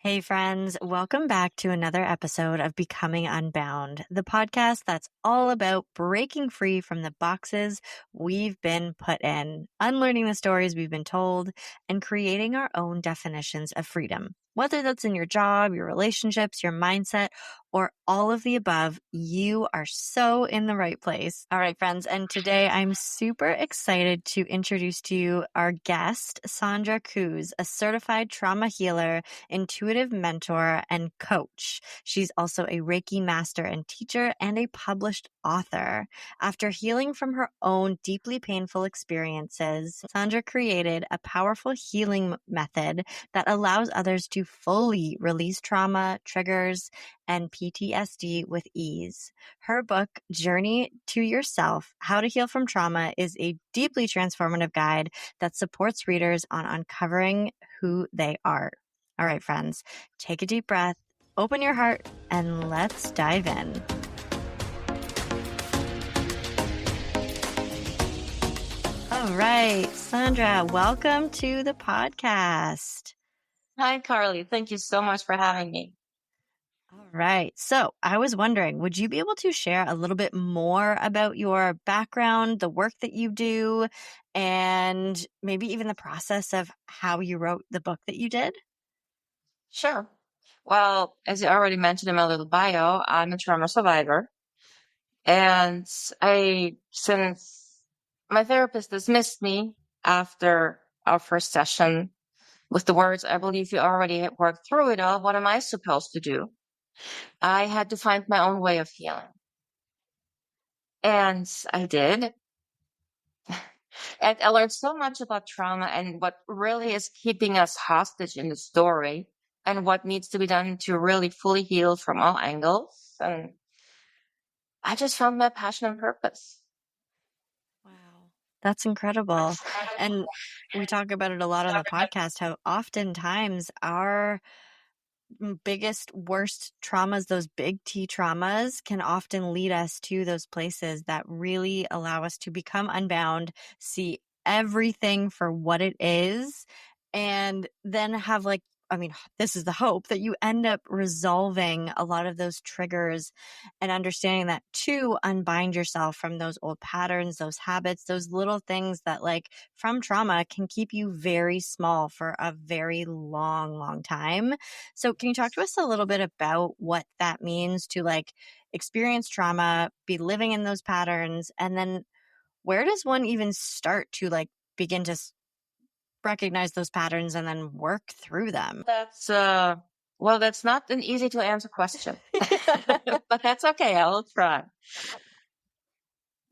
Hey, friends, welcome back to another episode of Becoming Unbound, the podcast that's all about breaking free from the boxes we've been put in, unlearning the stories we've been told, and creating our own definitions of freedom. Whether that's in your job, your relationships, your mindset, or all of the above, you are so in the right place. All right, friends, and today I'm super excited to introduce to you our guest, Sandra Cooze, a certified trauma healer, intuitive mentor, and coach. She's also a Reiki master and teacher and a published author. After healing from her own deeply painful experiences, Sandra created a powerful healing method that allows others to fully release trauma, triggers, and PTSD with ease. Her book, Journey to Yourself: How to Heal from Trauma, is a deeply transformative guide that supports readers on uncovering who they are. All right, friends, take a deep breath, open your heart, and let's dive in. All right, Sandra, welcome to the podcast. Hi, Carly. Thank you so much for having me. All right. So I was wondering, would you be able to share a little bit more about your background, the work that you do, and maybe even the process of how you wrote the book that you did? Sure. Well, as you already mentioned in my little bio, I'm a trauma survivor. And since my therapist dismissed me after our first session with the words, "I believe you already worked through it all. What am I supposed to do?" I had to find my own way of healing. And I did. And I learned so much about trauma and what really is keeping us hostage in the story and what needs to be done to really fully heal from all angles. And I just found my passion and purpose. Wow. That's incredible. And we talk about it a lot on the podcast, how oftentimes our biggest, worst traumas, those big T traumas, can often lead us to those places that really allow us to become unbound, see everything for what it is, and then have this is the hope that you end up resolving a lot of those triggers and understanding that to unbind yourself from those old patterns, those habits, those little things that from trauma can keep you very small for a very long, long time. So can you talk to us a little bit about what that means to experience trauma, be living in those patterns, and then where does one even start to begin to recognize those patterns and then work through them? That's not an easy to answer question, but that's okay. I'll try.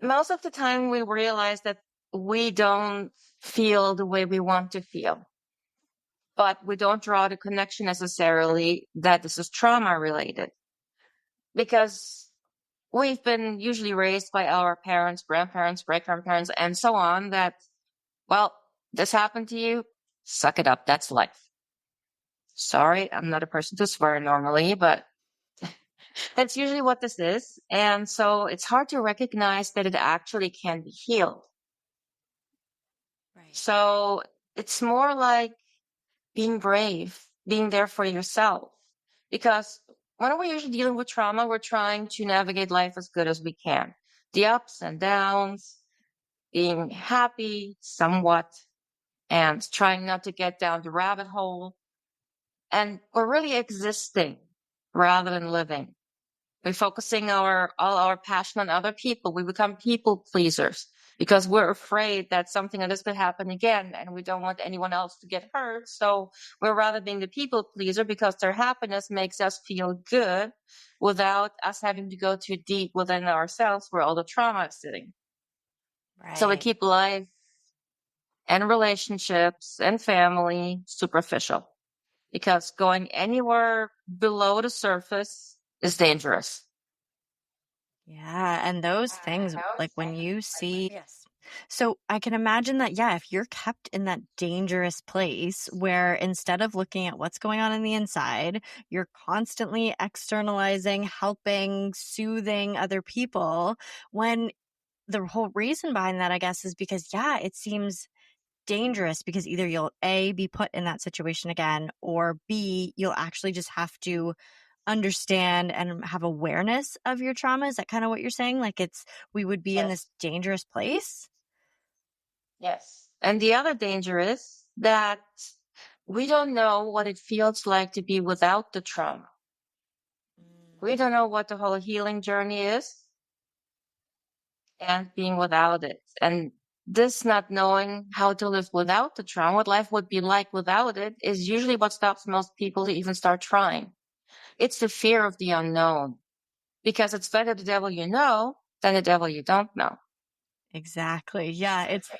Most of the time we realize that we don't feel the way we want to feel, but we don't draw the connection necessarily that this is trauma related because we've been usually raised by our parents, grandparents, great grandparents, and so on that, well, this happened to you, suck it up. That's life. Sorry, I'm not a person to swear normally, but that's usually what this is. And so it's hard to recognize that it actually can be healed. Right. So it's more like being brave, being there for yourself. Because when we're usually dealing with trauma, we're trying to navigate life as good as we can. The ups and downs, being happy somewhat, and trying not to get down the rabbit hole. And we're really existing rather than living. We're focusing all our passion on other people. We become people pleasers because we're afraid that something like this could happen again and we don't want anyone else to get hurt. So we're rather being the people pleaser because their happiness makes us feel good without us having to go too deep within ourselves where all the trauma is sitting. Right. So we keep life and relationships and family superficial because going anywhere below the surface is dangerous. Yeah. And those things, when you see, yes. So I can imagine that, yeah, if you're kept in that dangerous place where instead of looking at what's going on the inside, you're constantly externalizing, helping, soothing other people, when the whole reason behind that, I guess, is because, yeah, it seems dangerous because either you'll A, be put in that situation again, or B, you'll actually just have to understand and have awareness of your trauma. Is that kind of what you're saying? Like we would be in this Yes. dangerous place? Yes. And the other danger is that we don't know what it feels like to be without the trauma. We don't know what the whole healing journey is and being without it. And this not knowing how to live without the trauma, what life would be like without it, is usually what stops most people to even start trying. It's the fear of the unknown, because it's better the devil you know than the devil you don't know. Exactly. Yeah, it's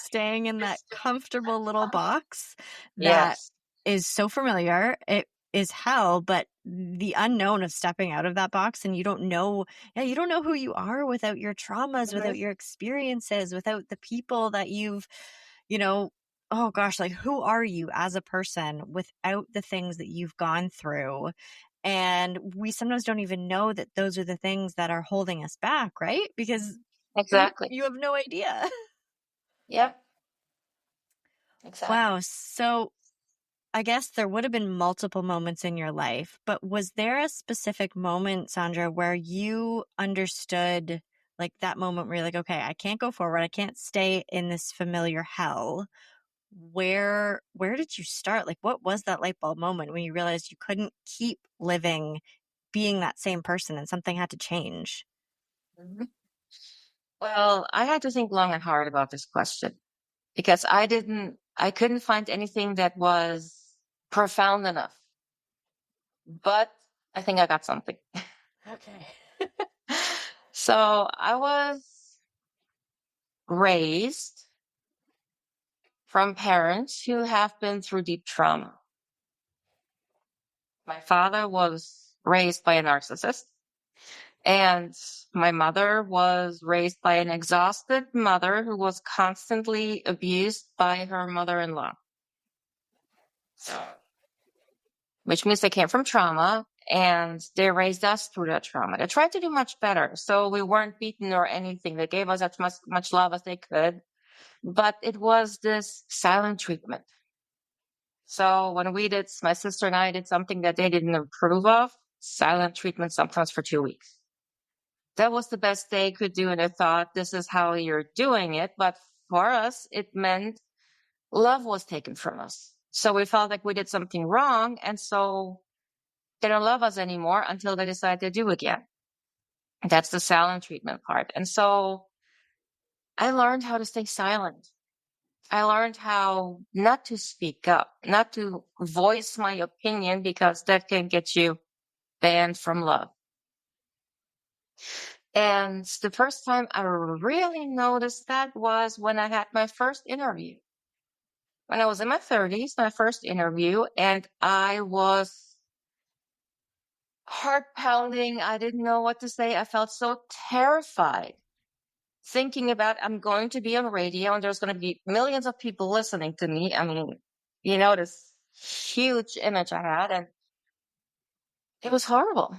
staying in that comfortable little box that Yes. is so familiar. It is hell, but the unknown of stepping out of that box and you don't know, yeah, you don't know who you are without your traumas, Mhm. without your experiences, without the people that you've, you know, oh gosh, like who are you as a person without the things that you've gone through? And we sometimes don't even know that those are the things that are holding us back, right? Because Exactly. you have no idea. Yep. Exactly. Wow. So I guess there would have been multiple moments in your life, but was there a specific moment, Sandra, where you understood like that moment where you're like, okay, I can't go forward. I can't stay in this familiar hell. Where did you start? Like what was that light bulb moment when you realized you couldn't keep living being that same person and something had to change? Mhm. Well, I had to think long and hard about this question because I couldn't find anything that was profound enough, but I think I got something. Okay. So I was raised from parents who have been through deep trauma. My father was raised by a narcissist, and my mother was raised by an exhausted mother who was constantly abused by her mother-in-law. So, which means they came from trauma and they raised us through that trauma. They tried to do much better. So we weren't beaten or anything. They gave us as much love as they could, but it was this silent treatment. So when my sister and I did something that they didn't approve of, silent treatment sometimes for 2 weeks. That was the best they could do. And they thought, this is how you're doing it. But for us, it meant love was taken from us. So we felt like we did something wrong. And so they don't love us anymore until they decide to do again. That's the silent treatment part. And so I learned how to stay silent. I learned how not to speak up, not to voice my opinion because that can get you banned from love. And the first time I really noticed that was when I had my first interview. When I was in my 30s, my first interview, and I was heart pounding. I didn't know what to say. I felt so terrified thinking about I'm going to be on radio and there's going to be millions of people listening to me. I mean, this huge image I had, and it was horrible.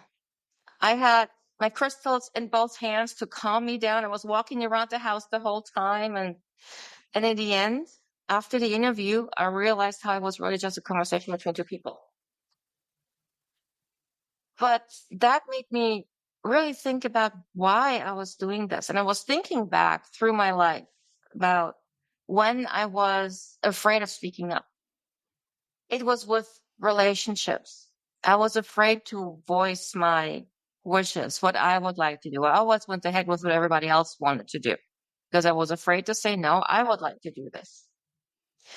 I had my crystals in both hands to calm me down. I was walking around the house the whole time. And in the end, after the interview, I realized how it was really just a conversation between two people. But that made me really think about why I was doing this. And I was thinking back through my life about when I was afraid of speaking up. It was with relationships. I was afraid to voice my wishes, what I would like to do. I always went ahead with what everybody else wanted to do because I was afraid to say, no, I would like to do this.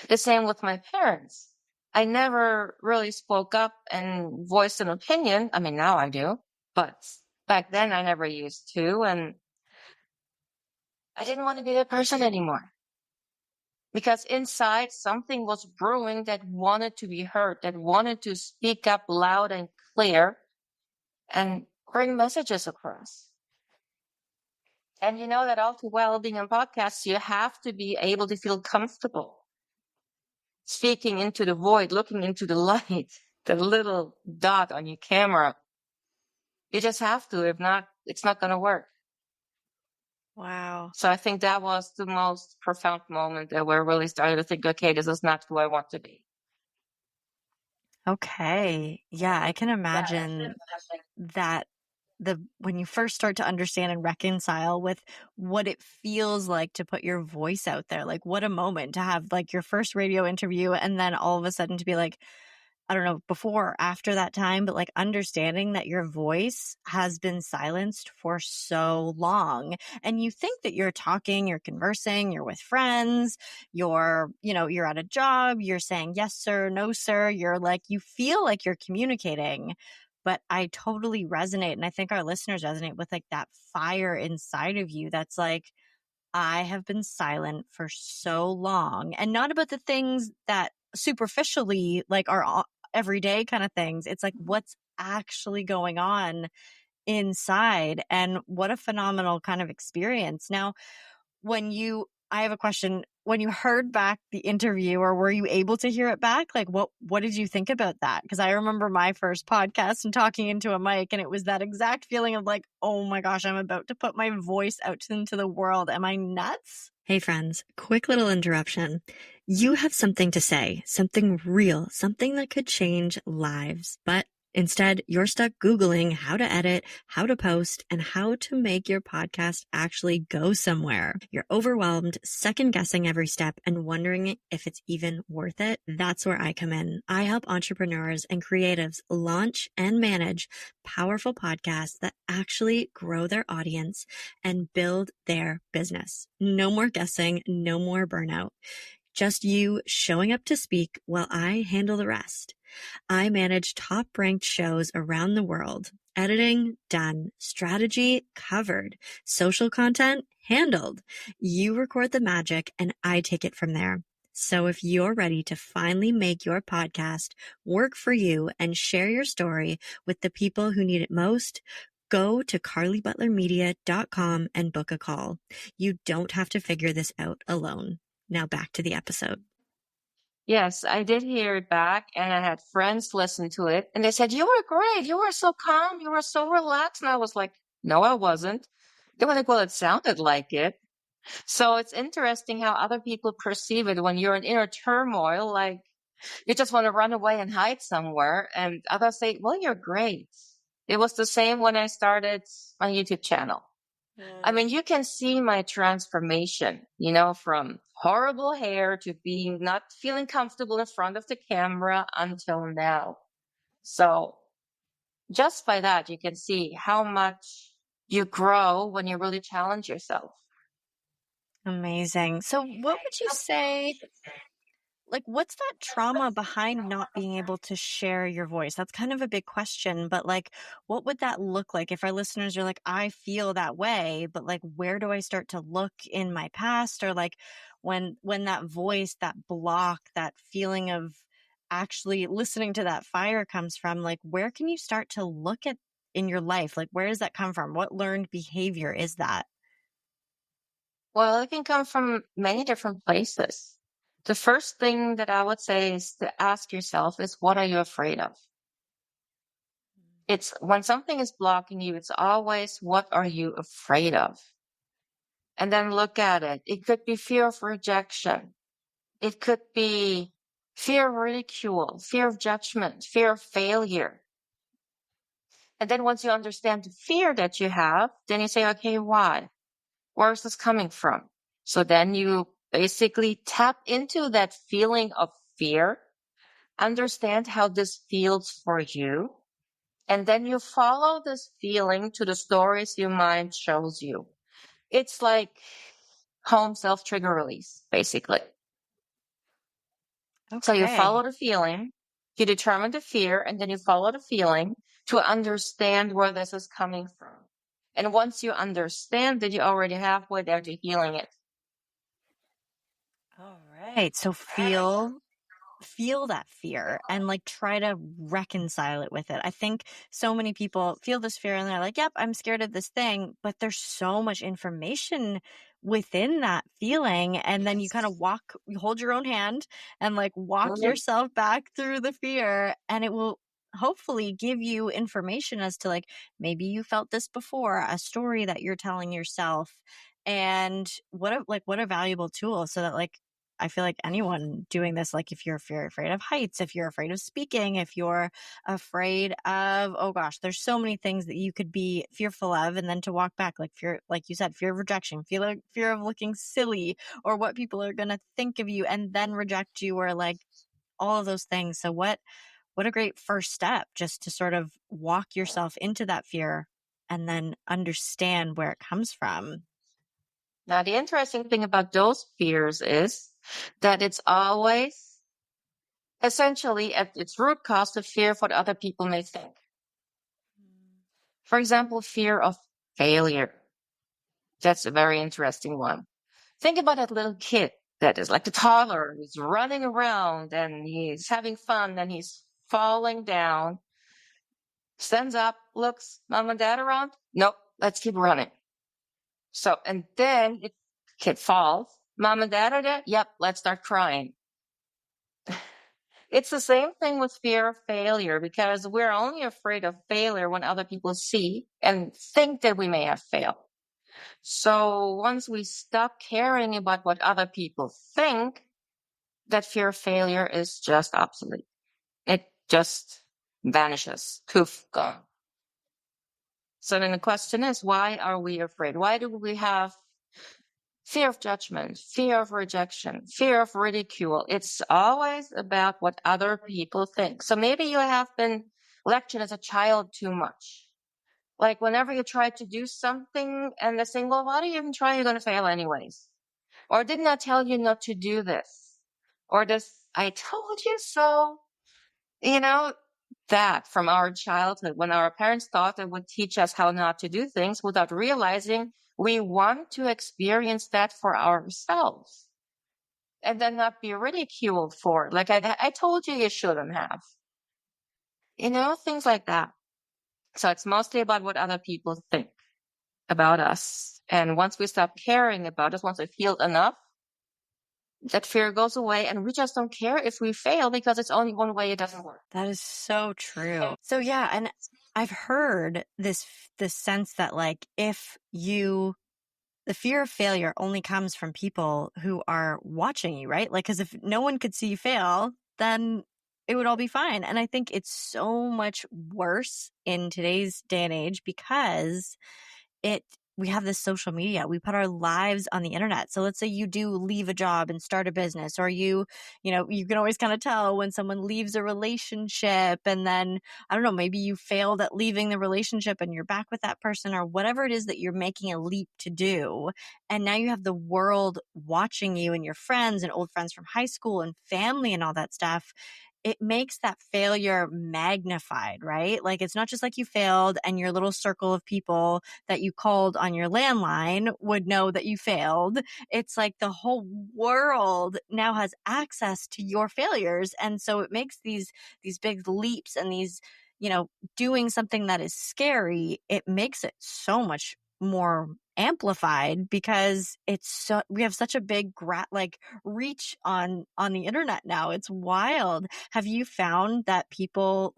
The same with my parents. I never really spoke up and voiced an opinion. I mean, now I do, but back then I never used to. And I didn't want to be that person anymore because inside something was brewing that wanted to be heard, that wanted to speak up loud and clear and bring messages across. And you know that all too well, being on podcasts, you have to be able to feel comfortable speaking into the void, looking into the light, the little dot on your camera. You just have to. If not, it's not going to work. Wow. So I think that was the most profound moment that where I really started to think, okay, this is not who I want to be. Okay. Yeah, I can imagine that when you first start to understand and reconcile with what it feels like to put your voice out there, like what a moment to have like your first radio interview and then all of a sudden to be like, I don't know, before or after that time, but like understanding that your voice has been silenced for so long. And you think that you're talking, you're conversing, you're with friends, you're at a job, you're saying yes, sir, no, sir. You're like, you feel like you're communicating. But I totally resonate. And I think our listeners resonate with like that fire inside of you that's like, I have been silent for so long, and not about the things that superficially like are everyday kind of things. It's like what's actually going on inside, and what a phenomenal kind of experience. Now, I have a question. When you heard back the interview, or were you able to hear it back? Like what did you think about that? Because I remember my first podcast and talking into a mic, and it was that exact feeling of like, oh my gosh, I'm about to put my voice out into the world. Am I nuts? Hey friends, quick little interruption. You have something to say, something real, something that could change lives, but instead, you're stuck Googling how to edit, how to post, and how to make your podcast actually go somewhere. You're overwhelmed, second guessing every step, and wondering if it's even worth it. That's where I come in. I help entrepreneurs and creatives launch and manage powerful podcasts that actually grow their audience and build their business. No more guessing, no more burnout. Just you showing up to speak while I handle the rest. I manage top ranked shows around the world. Editing done. Strategy covered. Social content handled. You record the magic and I take it from there. So if you're ready to finally make your podcast work for you and share your story with the people who need it most, go to carlybutlermedia.com and book a call. You don't have to figure this out alone. Now back to the episode. Yes, I did hear it back, and I had friends listen to it, and they said, "You were great. You were so calm. You were so relaxed." And I was like, "No, I wasn't." They were like, "Well, it sounded like it." So it's interesting how other people perceive it when you're in inner turmoil, like you just want to run away and hide somewhere. And others say, "Well, you're great." It was the same when I started my YouTube channel. I mean, you can see my transformation, from horrible hair to being not feeling comfortable in front of the camera until now. So just by that, you can see how much you grow when you really challenge yourself. Amazing. So, what would you say? Like, what's that trauma behind not being able to share your voice? That's kind of a big question, but like, what would that look like if our listeners are like, I feel that way, but like, where do I start to look in my past? Or like, when that voice, that block, that feeling of actually listening to that fire comes from, like, where can you start to look at in your life? Like, where does that come from? What learned behavior is that? Well, it can come from many different places. The first thing that I would say is to ask yourself is, what are you afraid of? It's when something is blocking you, it's always, what are you afraid of? And then look at it. It could be fear of rejection. It could be fear of ridicule, fear of judgment, fear of failure. And then once you understand the fear that you have, then you say, okay, why? Where is this coming from? So then you basically tap into that feeling of fear, understand how this feels for you, and then you follow this feeling to the stories your mind shows you. It's like home self-trigger release, basically. So you follow Okay. the feeling, you determine the fear, and then you follow the feeling to understand where this is coming from. And once you understand that, you're already halfway there to healing it. All right. So feel that fear and like try to reconcile it with it. I think so many people feel this fear and they're like, yep, I'm scared of this thing, but there's so much information within that feeling. And then you kind of you hold your own hand and like walk Mhm. yourself back through the fear, and it will hopefully give you information as to like maybe you felt this before, a story that you're telling yourself. And what a valuable tool, so that like I feel like anyone doing this, like if you're afraid of heights, if you're afraid of speaking, if you're afraid of, oh gosh, there's so many things that you could be fearful of, and then to walk back, like fear, like you said, fear of rejection, fear of looking silly, or what people are going to think of you and then reject you, or like all of those things. So what a great first step, just to sort of walk yourself into that fear and then understand where it comes from. Now, the interesting thing about those fears is that it's always essentially at its root cause the fear of what other people may think. For example, fear of failure. That's a very interesting one. Think about that little kid that is like the toddler who's running around and he's having fun and he's falling down, stands up, looks, mom and dad around? Nope, let's keep running. So, and then if kid falls, mom and dad are there? Yep, let's start crying. It's the same thing with fear of failure, because we're only afraid of failure when other people see and think that we may have failed. So once we stop caring about what other people think, that fear of failure is just obsolete. It just vanishes. Poof, gone. So then the question is, why are we afraid? Why do we have fear of judgment, fear of rejection, fear of ridicule? It's always about what other people think. So maybe you have been lectured as a child too much. Like whenever you try to do something and they're saying, well, why do you even try? You're going to fail anyways. Or didn't I tell you not to do this? Or this, I told you so. You know, that from our childhood, when our parents thought they would teach us how not to do things without realizing we want to experience that for ourselves and then not be ridiculed for it. Like, I told you shouldn't have, things like that. So it's mostly about what other people think about us. And once we stop caring about us, once we feel enough, that fear goes away and we just don't care if we fail because it's only one way it doesn't work. That is so true. So yeah, and I've heard this sense that like the fear of failure only comes from people who are watching you, right? Like, because if no one could see you fail, then it would all be fine. And I think it's so much worse in today's day and age because we have this social media. We put our lives on the internet. So let's say you do leave a job and start a business, or you can always kind of tell when someone leaves a relationship, and then, I don't know, maybe you failed at leaving the relationship and you're back with that person, or whatever it is that you're making a leap to do. And now you have the world watching you and your friends and old friends from high school and family and all that stuff. It makes that failure magnified, right? Like, it's not just like you failed and your little circle of people that you called on your landline would know that you failed. It's like the whole world now has access to your failures. And so it makes these big leaps and these, doing something that is scary, it makes it so much more amplified because we have such a big reach on the internet now. It's wild. Have you found that people's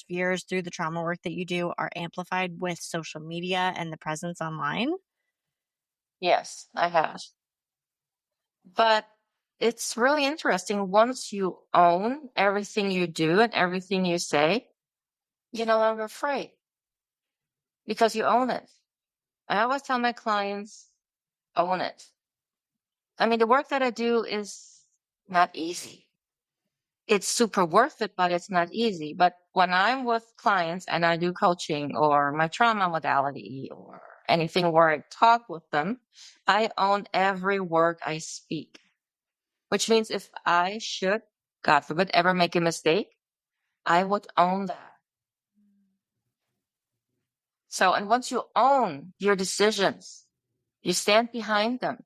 fears through the trauma work that you do are amplified with social media and the presence online? Yes, I have. But it's really interesting. Once you own everything you do and everything you say, you're no longer afraid because you own it. I always tell my clients, own it. I mean, the work that I do is not easy. It's super worth it, but it's not easy. But when I'm with clients and I do coaching or my trauma modality or anything where I talk with them, I own every word I speak, which means if I should, God forbid, ever make a mistake, I would own that. So, and once you own your decisions, you stand behind them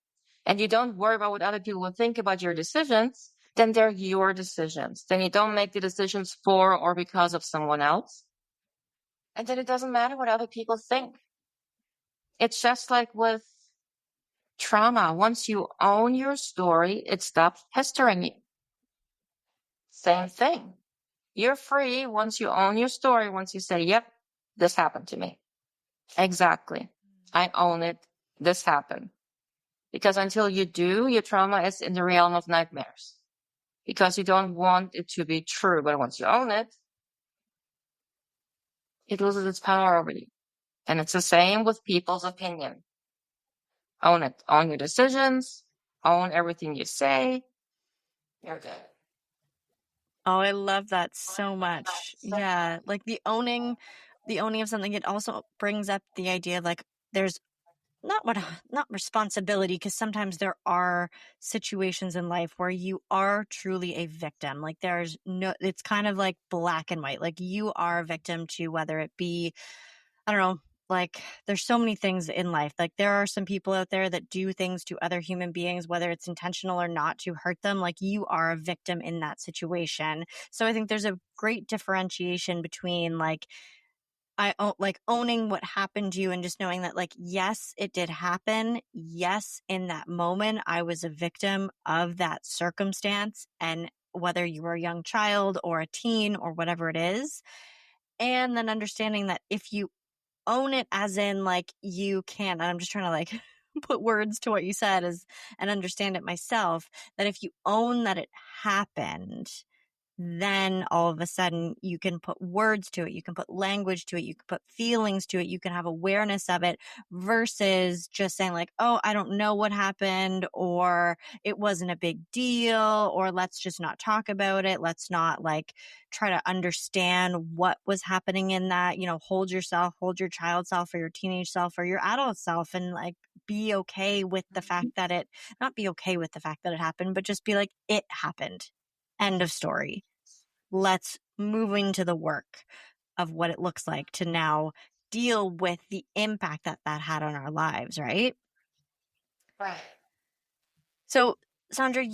and you don't worry about what other people will think about your decisions, then they're your decisions. Then you don't make the decisions for or because of someone else. And then it doesn't matter what other people think. It's just like with trauma. Once you own your story, it stops pestering you. Same thing. You're free once you own your story, once you say, yep, this happened to me. Exactly. I own it. This happened. Because until you do, your trauma is in the realm of nightmares because you don't want it to be true. But once you own it, it loses its power over you. And it's the same with people's opinion. Own it. Own your decisions. Own everything you say. You're good. Oh, I love that so much. Yeah, like the owning of something, it also brings up the idea of like there's not responsibility, because sometimes there are situations in life where you are truly a victim. Like there's no, it's kind of like black and white. Like you are a victim to whether it be, I don't know, like there's so many things in life. Like there are some people out there that do things to other human beings, whether it's intentional or not, to hurt them. Like you are a victim in that situation. So I think there's a great differentiation between like like owning what happened to you and just knowing that like, yes, it did happen. Yes, in that moment, I was a victim of that circumstance. And whether you were a young child or a teen or whatever it is, and then understanding that if you own it, as in like you can, and I'm just trying to like put words to what you said as and understand it myself, that if you own that it happened, then all of a sudden you can put words to it, you can put language to it, you can put feelings to it, you can have awareness of it, versus just saying like, oh, I don't know what happened, or it wasn't a big deal, or let's just not talk about it, let's not like try to understand what was happening in that. Hold yourself, hold your child self or your teenage self or your adult self, and like be okay with the fact that it not be okay with the fact that it happened, but just be like, it happened. End of story. Let's move into the work of what it looks like to now deal with the impact that that had on our lives, right? Right. So, Sandra,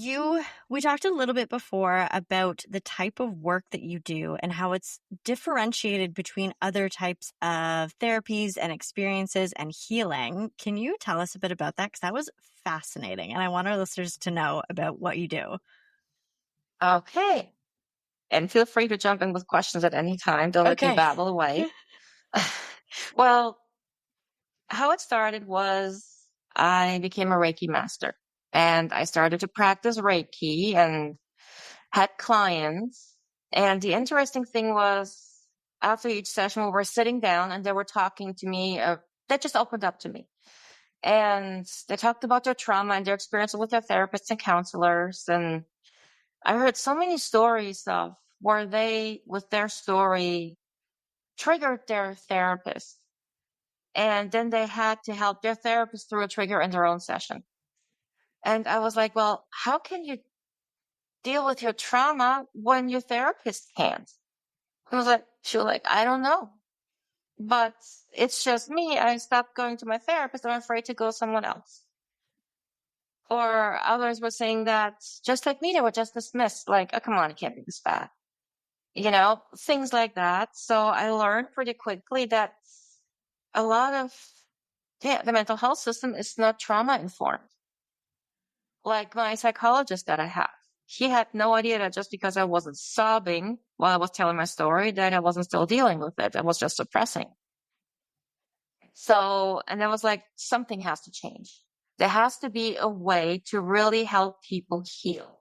we talked a little bit before about the type of work that you do and how it's differentiated between other types of therapies and experiences and healing. Can you tell us a bit about that? Because that was fascinating, and I want our listeners to know about what you do. Okay. And feel free to jump in with questions at any time. Don't let me Okay. babble away. Well, how it started was I became a Reiki master and I started to practice Reiki and had clients. And the interesting thing was after each session, we were sitting down and they were talking to me. They just opened up to me and they talked about their trauma and their experience with their therapists and counselors. And I heard so many stories of where they, with their story, triggered their therapist. And then they had to help their therapist through a trigger in their own session. And I was like, well, how can you deal with your trauma when your therapist can't? She was like, I don't know, but it's just me. I stopped going to my therapist. I'm afraid to go someone else. Or others were saying that just like me, they were just dismissed. Like, oh, come on, it can't be this bad. Things like that. So I learned pretty quickly that a lot of the mental health system is not trauma informed. Like my psychologist that I have, he had no idea that just because I wasn't sobbing while I was telling my story, that I wasn't still dealing with it. I was just suppressing. So, and I was like, something has to change. There has to be a way to really help people heal.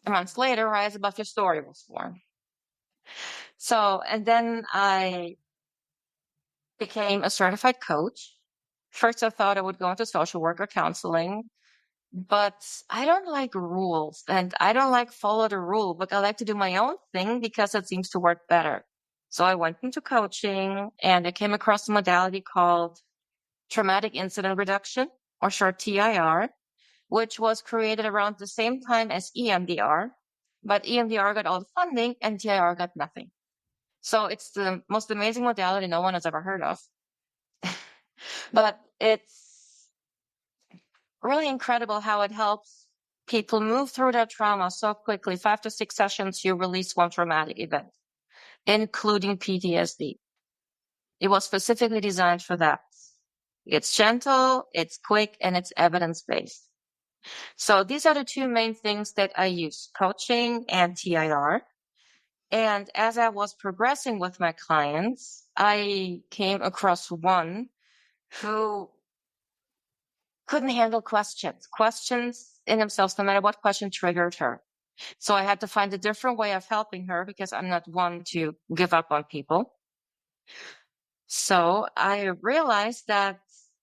A month later, Rise Above Your Story was born. So, and then I became a certified coach. First, I thought I would go into social work or counseling, but I don't like rules and I don't like follow the rule, but I like to do my own thing because it seems to work better. So I went into coaching and I came across a modality called traumatic incident reduction, or short TIR, which was created around the same time as EMDR, but EMDR got all the funding and TIR got nothing. So it's the most amazing modality no one has ever heard of. But it's really incredible how it helps people move through their trauma so quickly. 5 to 6 sessions, you release one traumatic event, including PTSD. It was specifically designed for that. It's gentle, it's quick, and it's evidence-based. So these are the two main things that I use, coaching and TIR. And as I was progressing with my clients, I came across one who couldn't handle questions in themselves, no matter what question triggered her. So I had to find a different way of helping her because I'm not one to give up on people. So I realized that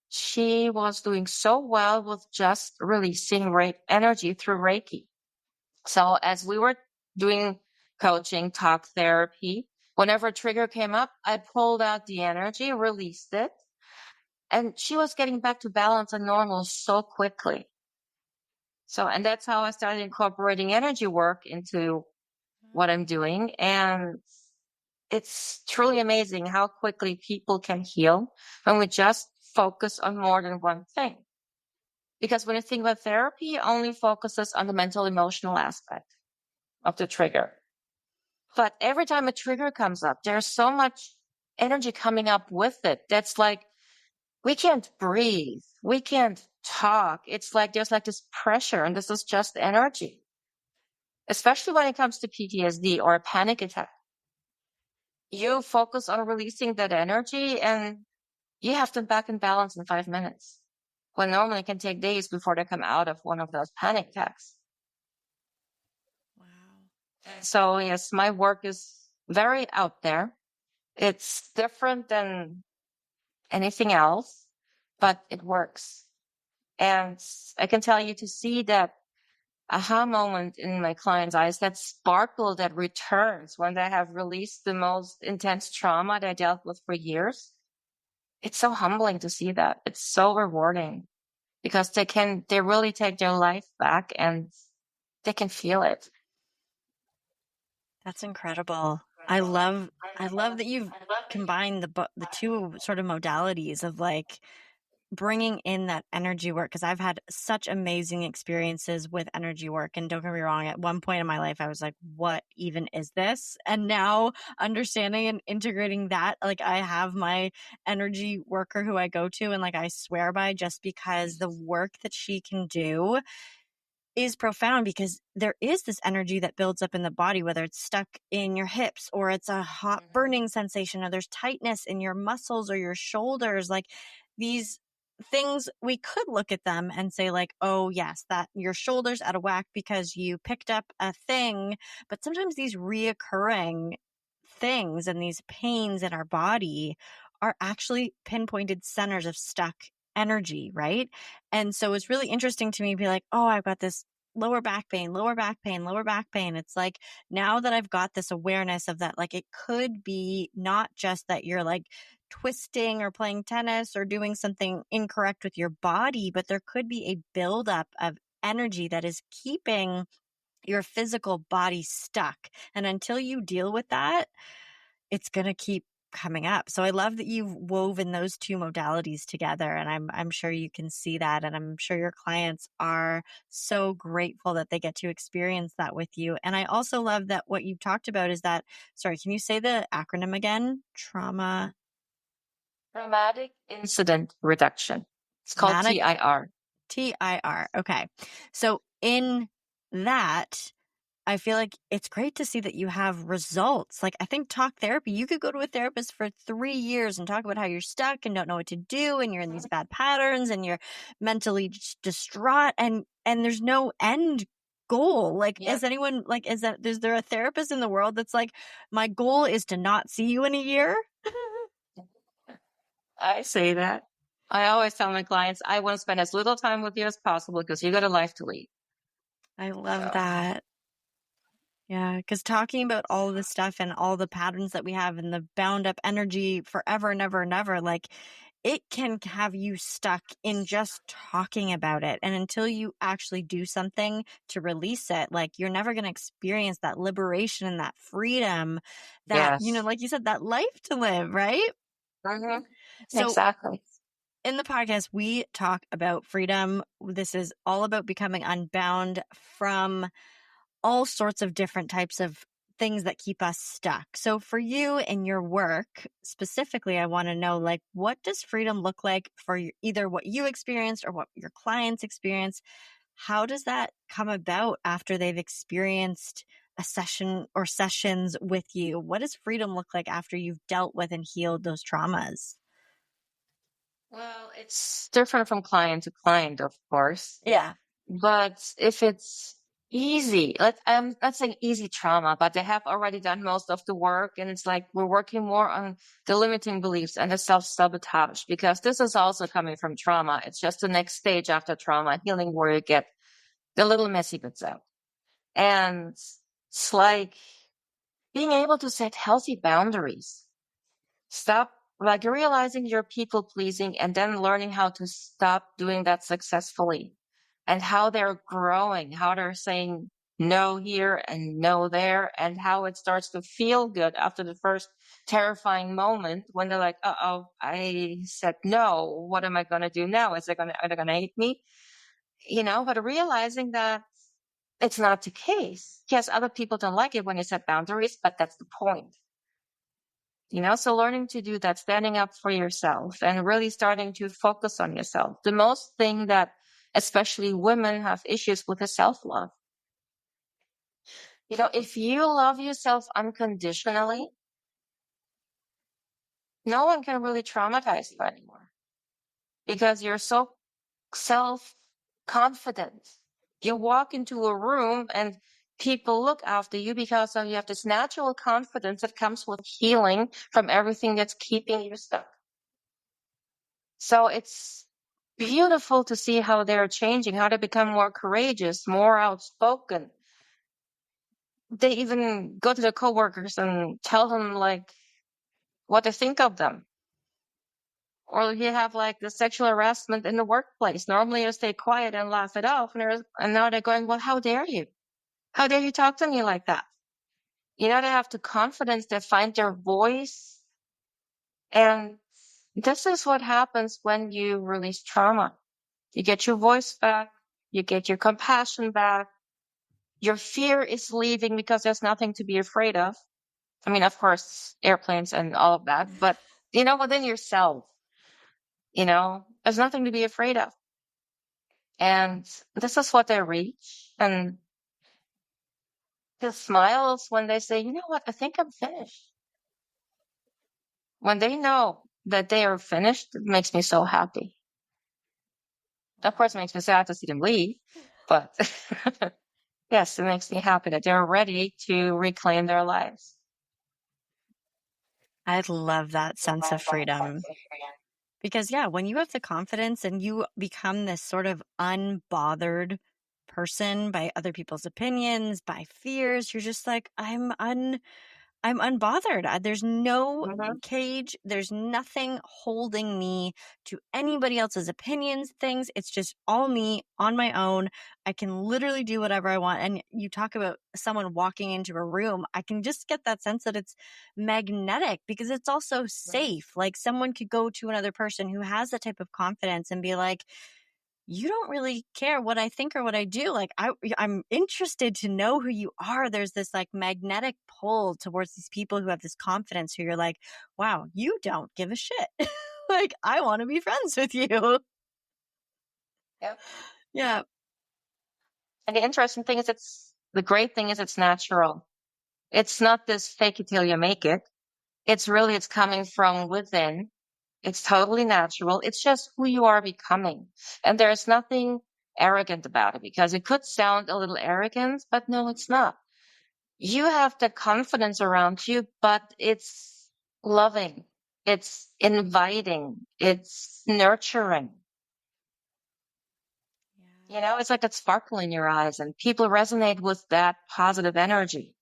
she was doing so well with just releasing energy through Reiki. So as we were doing coaching, talk therapy, whenever a trigger came up, I pulled out the energy, released it, and she was getting back to balance and normal so quickly. So, and that's how I started incorporating energy work into what I'm doing. And it's truly amazing how quickly people can heal when we just focus on more than one thing. Because when you think about therapy, it only focuses on the mental emotional aspect of the trigger. But every time a trigger comes up, there's so much energy coming up with it. That's like, we can't breathe. We can't talk. It's like there's like this pressure, and this is just energy, especially when it comes to PTSD or a panic attack. You focus on releasing that energy and you have them back in balance in 5 minutes. When normally it can take days before they come out of one of those panic attacks. Wow. So yes, my work is very out there. It's different than anything else, but it works. And I can tell you to see that aha moment in my clients' eyes, that sparkle that returns when they have released the most intense trauma they dealt with for years. It's so humbling to see that. It's so rewarding because they really take their life back and they can feel it. That's incredible. I love that you've combined the two sort of modalities of like bringing in that energy work, because I've had such amazing experiences with energy work. And don't get me wrong, at one point in my life, I was like, what even is this? And now understanding and integrating that, like I have my energy worker who I go to and like I swear by, just because the work that she can do is profound, because there is this energy that builds up in the body, whether it's stuck in your hips or it's a hot burning sensation, or there's tightness in your muscles or your shoulders. Like these things, we could look at them and say like, oh yes, that your shoulder's out of whack because you picked up a thing. But sometimes these reoccurring things and these pains in our body are actually pinpointed centers of stuck energy, right? And so it's really interesting to me to be like, oh, I've got this lower back pain, lower back pain, lower back pain. It's like, now that I've got this awareness of that, like it could be not just that you're like twisting or playing tennis or doing something incorrect with your body, but there could be a buildup of energy that is keeping your physical body stuck. And until you deal with that, it's going to keep coming up. So I love that you've woven those two modalities together, and I'm sure you can see that, and I'm sure your clients are so grateful that they get to experience that with you. And I also love that what you've talked about is that, sorry, can you say the acronym again? Traumatic incident reduction. It's called Traumatic TIR. TIR. Okay. So in that, I feel like it's great to see that you have results. Like I think talk therapy, you could go to a therapist for 3 years and talk about how you're stuck and don't know what to do and you're in these bad patterns and you're mentally distraught, and there's no end goal. Like Yep. is anyone like, is there a therapist in the world that's like, my goal is to not see you in a year? I say that. I always tell my clients, I want to spend as little time with you as possible because you got a life to lead. I love So, that. Yeah, because talking about all of this stuff and all the patterns that we have and the bound up energy forever and ever and ever, like it can have you stuck in just talking about it. And until you actually do something to release it, like you're never going to experience that liberation and that freedom that, yes. like you said, that life to live, right? hmm So Exactly. in the podcast, we talk about freedom. This is all about becoming unbound from all sorts of different types of things that keep us stuck. So for you and your work specifically, I want to know, like, what does freedom look like for either what you experienced or what your clients experience? How does that come about after they've experienced a session or sessions with you? What does freedom look like after you've dealt with and healed those traumas? Well, it's different from client to client, of course. Yeah. But if it's easy, let's say easy trauma, but they have already done most of the work, and it's like we're working more on the limiting beliefs and the self-sabotage, because this is also coming from trauma. It's just the next stage after trauma healing where you get the little messy bits out. And it's like being able to set healthy boundaries. Stop, like realizing you're people pleasing and then learning how to stop doing that successfully, and how they're growing, how they're saying no here and no there, and how it starts to feel good after the first terrifying moment when they're like, uh-oh, I said no. What am I going to do now? Are they going to hate me? But realizing that it's not the case. Yes, other people don't like it when you set boundaries, but that's the point. So learning to do that, standing up for yourself and really starting to focus on yourself. The most thing that especially women have issues with is self-love. If you love yourself unconditionally, no one can really traumatize you anymore, because you're so self-confident. You walk into a room and people look after you because you have this natural confidence that comes with healing from everything that's keeping you stuck. So it's beautiful to see how they're changing, how they become more courageous, more outspoken. They even go to their coworkers and tell them like what they think of them. Or you have like the sexual harassment in the workplace. Normally you stay quiet and laugh it off, and now they're going, well, how dare you? How dare you talk to me like that? They have the confidence, they find their voice. And this is what happens when you release trauma. You get your voice back, you get your compassion back, your fear is leaving because there's nothing to be afraid of. I mean, of course, airplanes and all of that, but within yourself, there's nothing to be afraid of. And this is what they reach. And the smiles when they say, you know what, I think I'm finished. When they know that they are finished, it makes me so happy. Of course, it makes me sad to see them leave, but yes, it makes me happy that they're ready to reclaim their lives. I love that sense of freedom. Because, yeah, when you have the confidence and you become this sort of unbothered person by other people's opinions, by fears, you're just like, I'm unbothered. There's no cage. There's nothing holding me to anybody else's opinions, things. It's just all me on my own. I can literally do whatever I want. And you talk about someone walking into a room. I can just get that sense that it's magnetic because it's also safe. Like someone could go to another person who has that type of confidence and be like, you don't really care what I think or what I do. Like I'm interested to know who you are. There's this like magnetic pull towards these people who have this confidence who you're like, wow, you don't give a shit. Like I want to be friends with you. Yep. Yeah. And the great thing is it's natural. It's not this fake it till you make it. It's coming from within. It's totally natural. It's just who you are becoming. And there's nothing arrogant about it, because it could sound a little arrogant, but no, it's not. You have the confidence around you, but it's loving. It's inviting. It's nurturing. It's like that sparkle in your eyes, and people resonate with that positive energy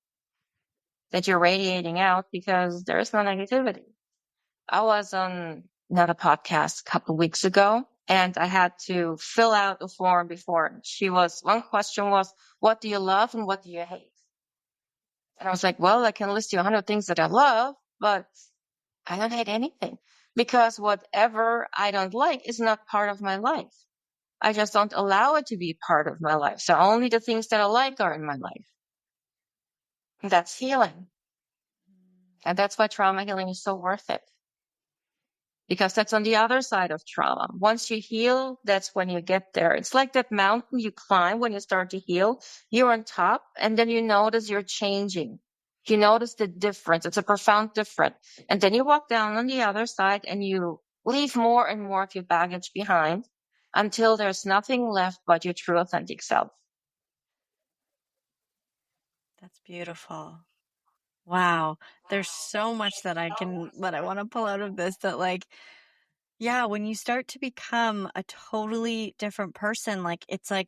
that you're radiating out because there's no negativity. I was on another podcast a couple of weeks ago, and I had to fill out a form before. One question was, what do you love and what do you hate? And I was like, well, I can list you 100 things that I love, but I don't hate anything, because whatever I don't like is not part of my life. I just don't allow it to be part of my life. So only the things that I like are in my life. And that's healing. And that's why trauma healing is so worth it. Because that's on the other side of trauma. Once you heal, that's when you get there. It's like that mountain you climb when you start to heal. You're on top, and then you notice you're changing. You notice the difference. It's a profound difference. And then you walk down on the other side and you leave more and more of your baggage behind until there's nothing left but your true authentic self. That's beautiful. Wow. There's so much that I want to pull out of this that yeah, when you start to become a totally different person, it's like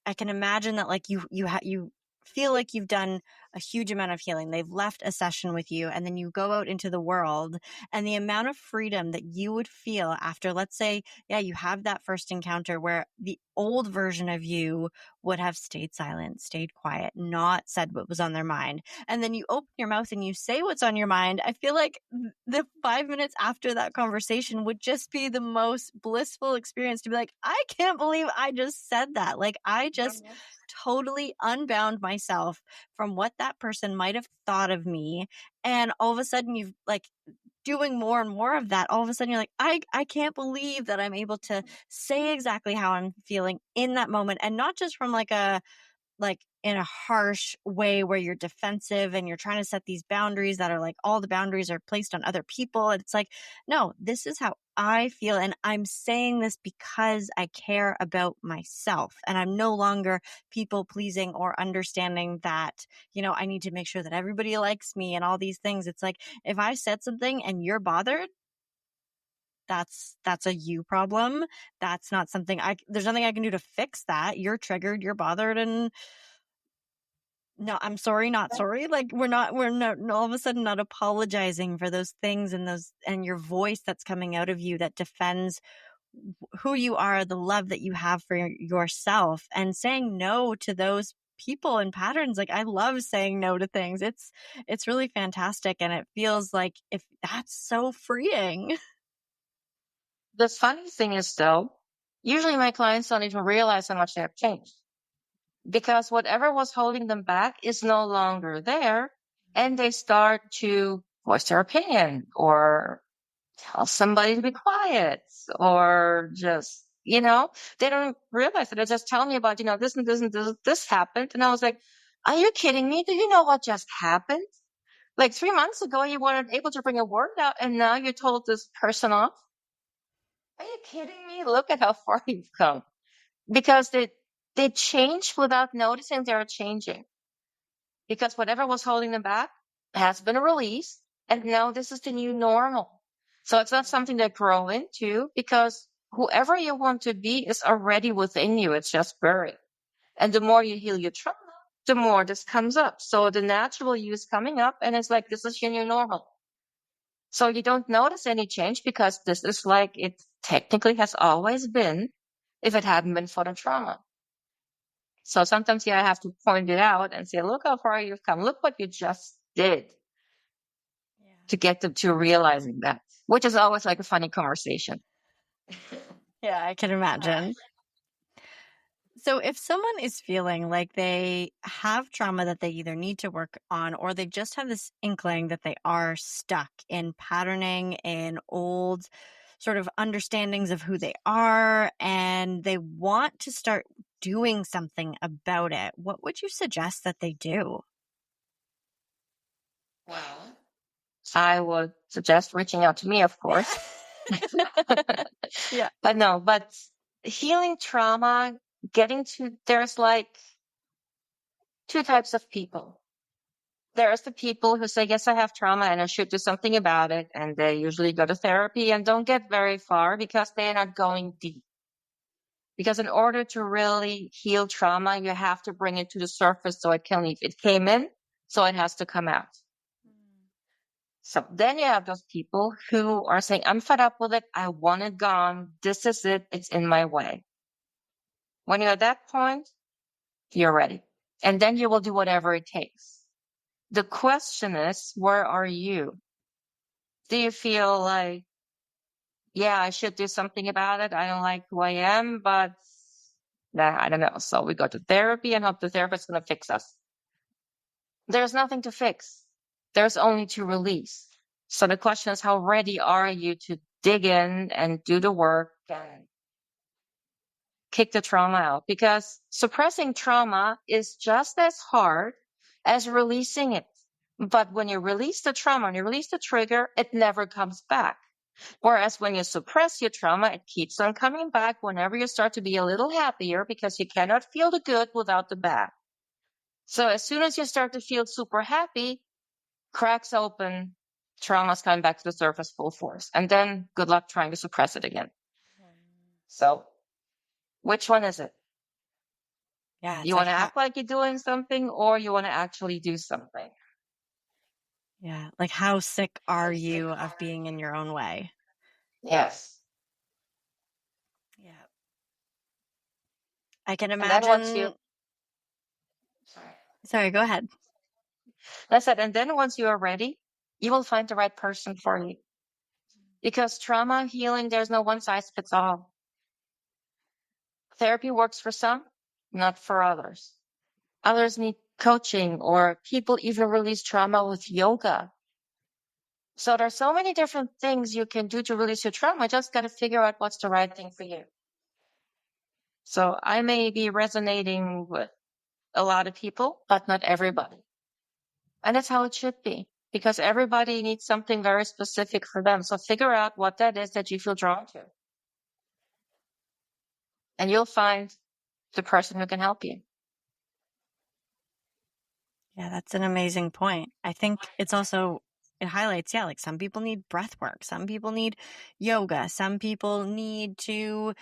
I can imagine that you feel like you've done a huge amount of healing. They've left a session with you and then you go out into the world, and the amount of freedom that you would feel after, let's say, yeah, you have that first encounter where the old version of you would have stayed silent, stayed quiet, not said what was on their mind. And then you open your mouth and you say what's on your mind. I feel like the 5 minutes after that conversation would just be the most blissful experience to be like, I can't believe I just said that. Like, I just totally unbound myself from what that person might have thought of me. And all of a sudden, you've doing more and more of that. All of a sudden, you're like, I can't believe that I'm able to say exactly how I'm feeling in that moment. And not just from in a harsh way where you're defensive and you're trying to set these boundaries that are all the boundaries are placed on other people. And it's like, no, this is how I feel. And I'm saying this because I care about myself. And I'm no longer people pleasing or understanding that, I need to make sure that everybody likes me and all these things. It's like, if I said something and you're bothered, that's a you problem. That's not something there's nothing I can do to fix that. You're triggered, you're bothered, and no, I'm sorry, not sorry. We're not all of a sudden not apologizing for those things and your voice that's coming out of you that defends who you are, the love that you have for yourself, and saying no to those people and patterns. Like, I love saying no to things. It's really fantastic. And it feels like if that's so freeing. The funny thing is, though, usually my clients don't even realize how much they have changed because whatever was holding them back is no longer there. And they start to voice their opinion or tell somebody to be quiet or just, they don't realize it. They just tell me about, this and this and this happened. And I was like, are you kidding me? Do you know what just happened? Like 3 months ago, you weren't able to bring a word out and now you told this person off. Are you kidding me? Look at how far you've come. Because they change without noticing they're changing. Because whatever was holding them back has been released. And now this is the new normal. So it's not something they grow into because whoever you want to be is already within you. It's just buried. And the more you heal your trauma, the more this comes up. So the natural you is coming up and it's like, this is your new normal. So you don't notice any change because this is like it technically has always been if it hadn't been for the trauma. So sometimes, I have to point it out and say, look how far you've come. Look what you just did to get them to realizing that, which is always like a funny conversation. Yeah, I can imagine. So if someone is feeling like they have trauma that they either need to work on, or they just have this inkling that they are stuck in patterning in old sort of understandings of who they are, and they want to start doing something about it, what would you suggest that they do? Well, I would suggest reaching out to me, of course. Yeah. But healing trauma, there's like two types of people. There's the people who say, yes, I have trauma and I should do something about it. And they usually go to therapy and don't get very far because they're not going deep. Because in order to really heal trauma, you have to bring it to the surface so it can leave. It came in, so it has to come out. So then you have those people who are saying, I'm fed up with it. I want it gone. This is it. It's in my way. When you're at that point, you're ready. And then you will do whatever it takes. The question is, where are you? Do you feel like, yeah, I should do something about it? I don't like who I am, but nah, I don't know. So we go to therapy and hope the therapist is going to fix us. There's nothing to fix. There's only to release. So the question is, how ready are you to dig in and do the work and kick the trauma out? Because suppressing trauma is just as hard as releasing it. But when you release the trauma and you release the trigger, it never comes back. Whereas when you suppress your trauma, it keeps on coming back whenever you start to be a little happier because you cannot feel the good without the bad. So as soon as you start to feel super happy, cracks open, trauma's coming back to the surface full force. And then good luck trying to suppress it again. So which one is it? Yeah, it's You like want to act like you're doing something or you want to actually do something? yeah, like how sick are you of being in your own way? Yes. Yeah. I can And then once you, imagine. Sorry, go ahead. that's it. And then once you are ready, you will find the right person for you. Because trauma healing, there's no one size fits all. Therapy works for some, not for others. Others need coaching, or people even release trauma with yoga. So there's so many different things you can do to release your trauma. Just got to figure out what's the right thing for you. So I may be resonating with a lot of people, but not everybody. And that's how it should be, because everybody needs something very specific for them. So figure out what that is that you feel drawn to. And you'll find the person who can help you. Yeah, that's an amazing point. I think it's also, it highlights, yeah, like some people need breath work, some people need yoga, some people need to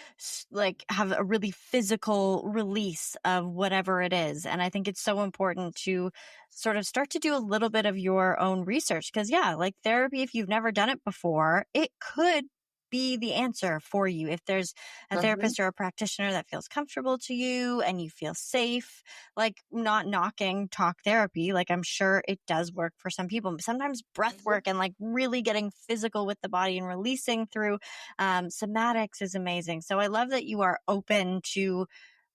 like have a really physical release of whatever it is. And I think it's so important to sort of start to do a little bit of your own research because, yeah, like therapy, if you've never done it before, it could be the answer for you. If there's a therapist or a practitioner that feels comfortable to you and you feel safe, like not knocking talk therapy, like I'm sure it does work for some people. But sometimes breath work and like really getting physical with the body and releasing through somatics is amazing. So I love that you are open to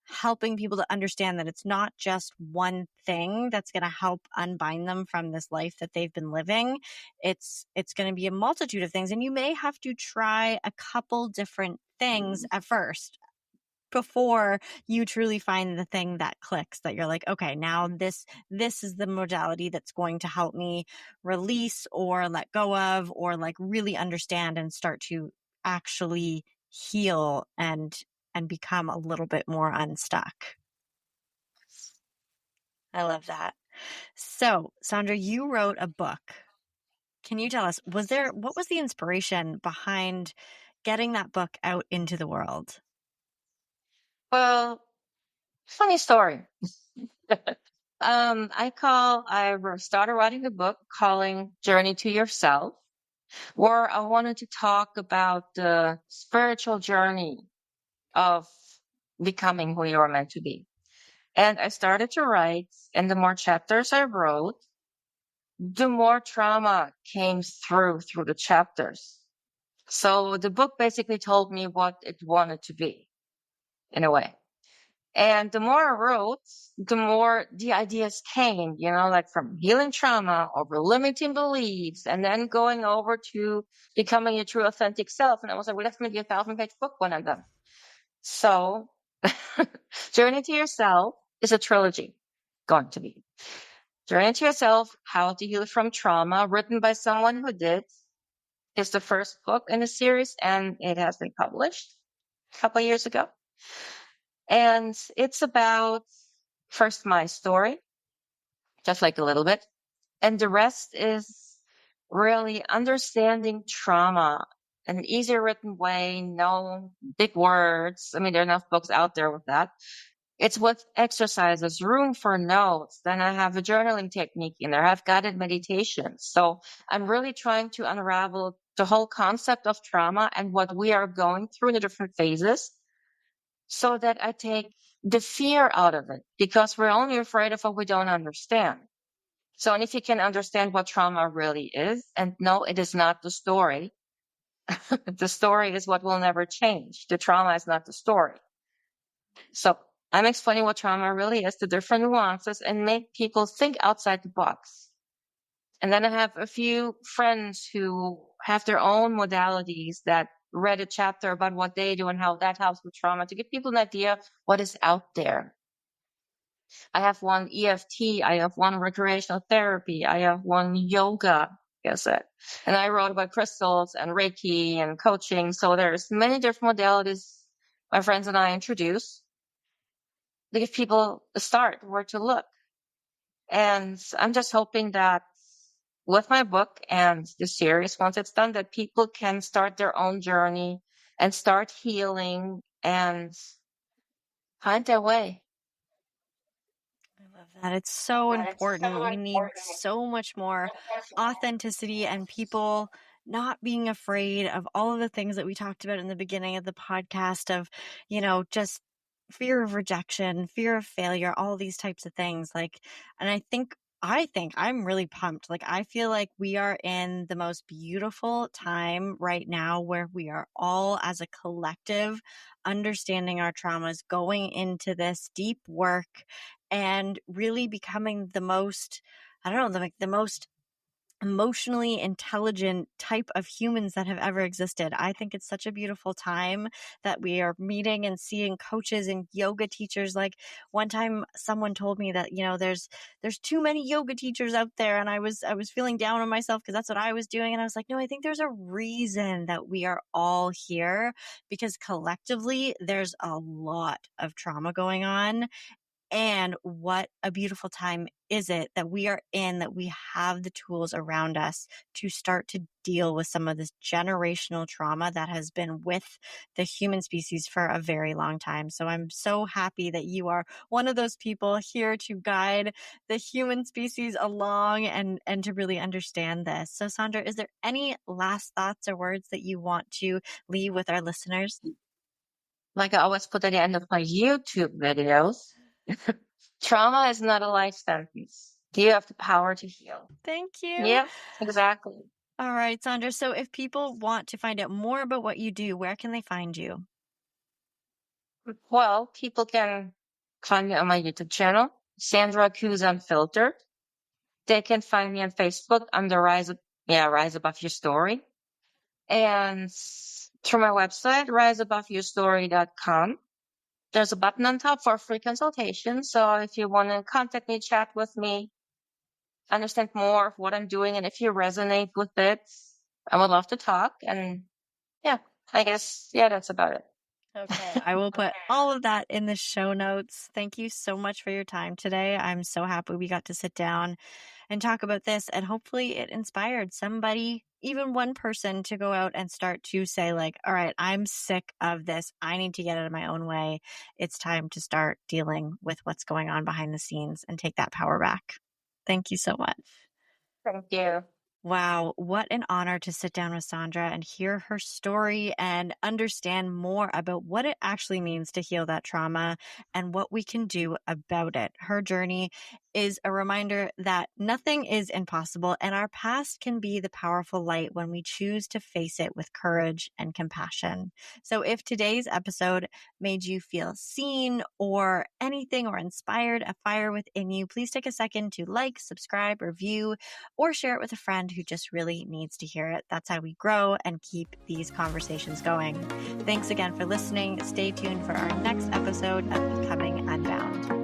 helping people to understand that it's not just one thing that's going to help unbind them from this life that they've been living. It's going to be a multitude of things, and you may have to try a couple different things at first before you truly find the thing that clicks, that you're like, okay, now this is the modality that's going to help me release or let go of or like really understand and start to actually heal and become a little bit more unstuck. I love that. So, Sandra, you wrote a book. Can you tell us, what was the inspiration behind getting that book out into the world? Well, funny story. I started writing a book calling Journey to Yourself, where I wanted to talk about the spiritual journey of becoming who you are meant to be. And I started to write, and the more chapters I wrote, the more trauma came through the chapters. So the book basically told me what it wanted to be, in a way. And the more I wrote, the more the ideas came, like from healing trauma over limiting beliefs and then going over to becoming your true authentic self. And I was like, well, that's going to be a 1,000-page book when I'm done. So Journey to Yourself is a trilogy going to be. Journey to Yourself, How to Heal from Trauma, written by someone who did, is the first book in the series, and it has been published a couple of years ago. And it's about first my story, just like a little bit. And the rest is really understanding trauma in an easier written way, no big words. I mean, there are enough books out there with that. It's with exercises, room for notes. Then I have a journaling technique in there. I've guided meditations. So I'm really trying to unravel the whole concept of trauma and what we are going through in the different phases so that I take the fear out of it, because we're only afraid of what we don't understand. So, and if you can understand what trauma really is, and no, it is not the story. The story is what will never change. The trauma is not the story. So I'm explaining what trauma really is, the different nuances, and make people think outside the box. And then I have a few friends who have their own modalities that read a chapter about what they do and how that helps with trauma, to give people an idea what is out there. I have one EFT, I have one recreational therapy, I have one yoga. guess it. And I wrote about crystals and Reiki and coaching. So there's many different modalities my friends and I introduce to give people a start where to look. And I'm just hoping that with my book and the series, once it's done, that people can start their own journey and start healing and find their way. I love that. It's so important. We need so much more authenticity and people not being afraid of all of the things that we talked about in the beginning of the podcast of, just fear of rejection, fear of failure, all these types of things. And I think I'm really pumped. I feel like we are in the most beautiful time right now where we are all as a collective understanding our traumas, going into this deep work and really becoming the most, I don't know, the most emotionally intelligent type of humans that have ever existed. I think it's such a beautiful time that we are meeting and seeing coaches and yoga teachers. Like one time someone told me that, there's too many yoga teachers out there, and I was feeling down on myself because that's what I was doing, and I was like, no, I think there's a reason that we are all here, because collectively there's a lot of trauma going on. And what a beautiful time is it that we are in, that we have the tools around us to start to deal with some of this generational trauma that has been with the human species for a very long time. So I'm so happy that you are one of those people here to guide the human species along and to really understand this. So Sandra, is there any last thoughts or words that you want to leave with our listeners? Like I always put at the end of my YouTube videos, trauma is not a life sentence. You have the power to heal. Thank you. Yep, exactly. All right, Sandra. So if people want to find out more about what you do, where can they find you? Well, people can find me on my YouTube channel, Sandra Cooze Unfiltered. They can find me on Facebook under Rise Above Your Story. And through my website, riseaboveyourstory.com. There's a button on top for free consultation. So if you want to contact me, chat with me, understand more of what I'm doing, and if you resonate with it, I would love to talk. And yeah, I guess, that's about it. Okay, I will put all of that in the show notes. Thank you so much for your time today. I'm so happy we got to sit down and talk about this, and hopefully it inspired somebody, even one person, to go out and start to say like, all right, I'm sick of this. I need to get out of my own way. It's time to start dealing with what's going on behind the scenes and take that power back. Thank you so much. Thank you. Wow, what an honor to sit down with Sandra and hear her story and understand more about what it actually means to heal that trauma and what we can do about it. Her journey is a reminder that nothing is impossible, and our past can be the powerful light when we choose to face it with courage and compassion. So if today's episode made you feel seen or anything, or inspired a fire within you, please take a second to like, subscribe, review, or share it with a friend who just really needs to hear it. That's how we grow and keep these conversations going. Thanks again for listening. Stay tuned for our next episode of Becoming Unbound.